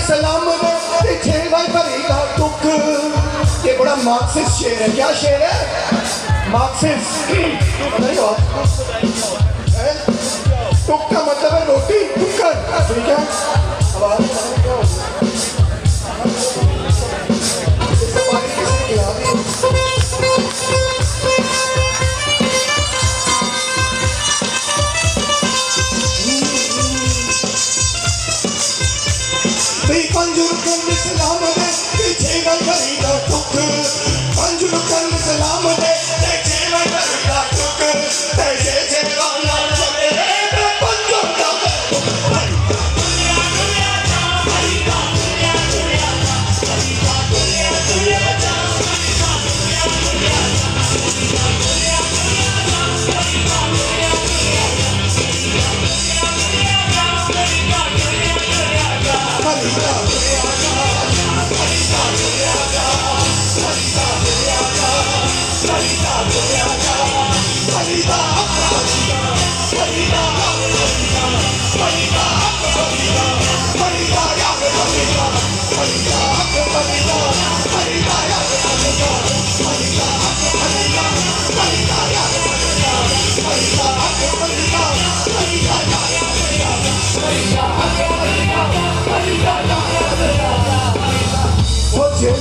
सलाम दे छे भाई भरी का दुख। ये बड़ा मार्क्सिस्ट शेर है। क्या शेर है? मार्क्सिस्ट। नहीं हो टुक का मतलब है रोटी टुक्कर, ठीक है? आवाज पंजुर कंद सलाम दे पीछे भाई भरी का दुख। पंजुर कंद सलाम दे पीछे भाई भरी का दुख। ऐसे से गाना चले पंजुर का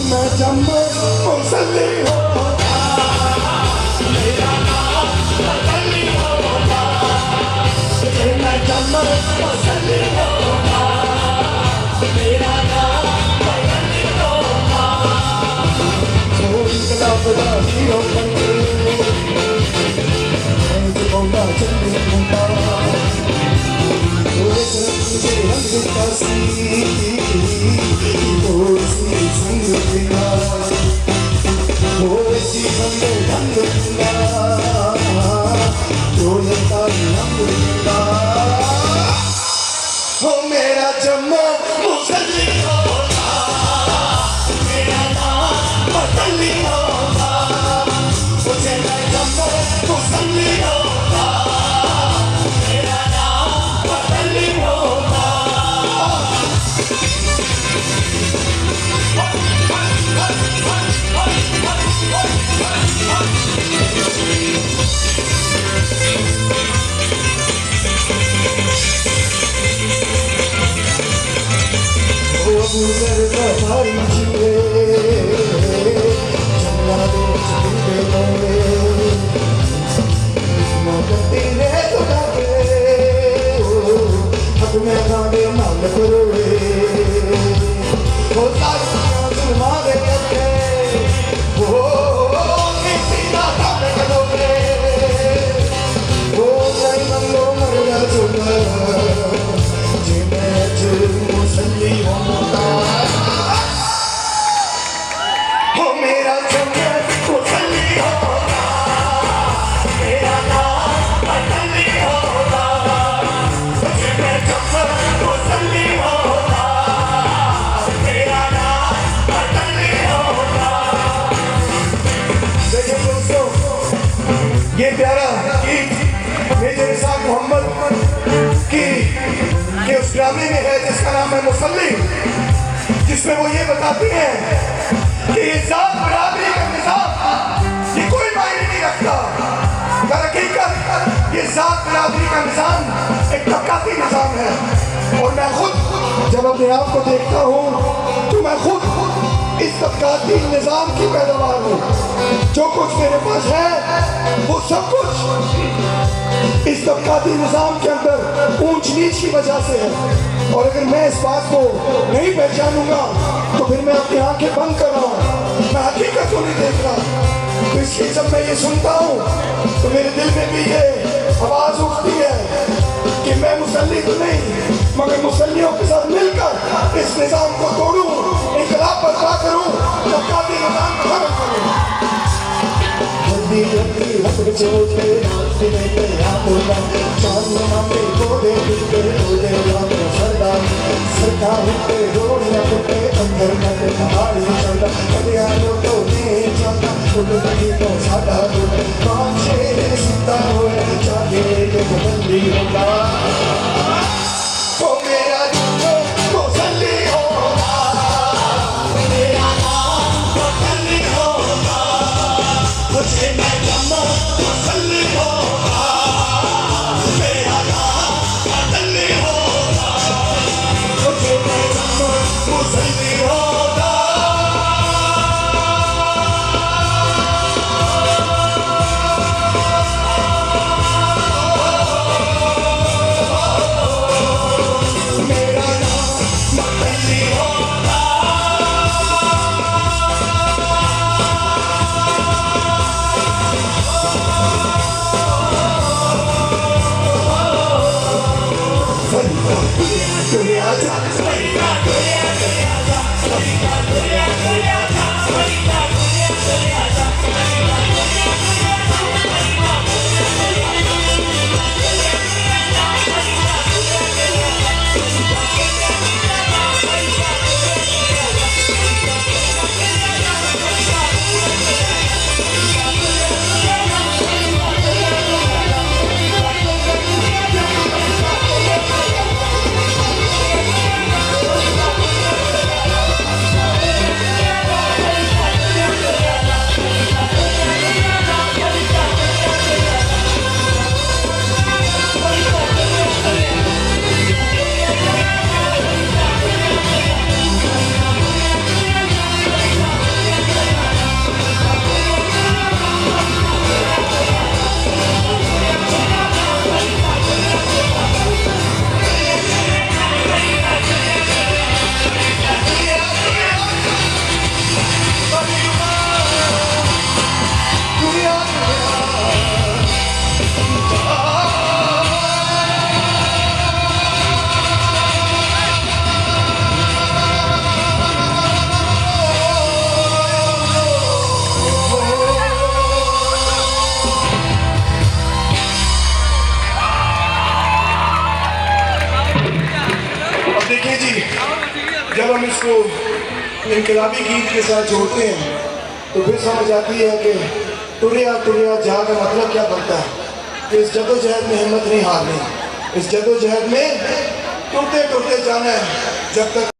मैं जम्मू मुसल्ली होता, मेरा नाम मुसल्ली होता। मैं जम्मू मुसल्ली होता, मेरा नाम मुसल्ली होता। वो इनकलाब का हीरो बन गए, मैं जिंदा चलने लगा। वो मुझे रंग का सी मेरा जम्मू मुसल्ली होता, मेरा नाम मुसल्ली होता। मुझे मैं जम्मू मुसल्ली होता, मेरा नाम मुसल्ली होता। गुजर भाई जीवे चंगा दे चुके मोरे मोगते रे तुड़ा के हक में गाने मांग करोड़े वो तारियां तुम्हारे के वो किसी ना काम करोगे वो नहीं मंगो मरना चुका जिन्हें मुसल्ली होता। मेरा जम्मू मुसल्ली होता, मेरा नाम मुसल्ली होता। मैं जम्मू मुसल्ली होता, मेरा नाम मुसल्ली होता। देखिए दोस्तों, ये प्यारा गीत मेजर निसार मोहम्मद की उस ड्रामे में है जिसका नाम है मुसल्ली, जिसमें वो ये बताती हैं कि ये जात बराबरी का निजाम ये कोई मायने नहीं रखता। दर हकीकत ये जात बराबरी का निजाम एक तबकाती निजाम है। और मैं खुद जब अपने आप को देखता हूँ तो मैं खुद इस तबकाती निजाम की पैदावार हूँ। जो कुछ मेरे पास है वो सब कुछ इस तबकाती निजाम के अंदर ऊंच नीच की वजह से है। और अगर मैं इस बात को नहीं पहचानूंगा तो फिर मैं अपनी आंखें बंद कर रहा हूँ, मैं हकीकत को नहीं देख रहा। तो इसलिए जब मैं ये सुनता हूँ तो मेरे दिल में भी ये आवाज उठती है कि मैं मुसल्ली तो नहीं मगर मुसल्लियों के साथ मिलकर इस निजाम को तोड़ूं, इनकलाब बर्पा करूं, तबकाती निजाम खत्म करूं। मेरा मुसल्ली होता, दुनिया जा देखिए जी, जब हम इसको इनकलाबी गीत के साथ जोड़ते हैं तो फिर समझ आती है कि तुरिया तुरिया जा का मतलब क्या बनता है। इस जदोजहद में हिम्मत नहीं हारनी, इस जदोजहद में टूटते टूटते जाना है जब तक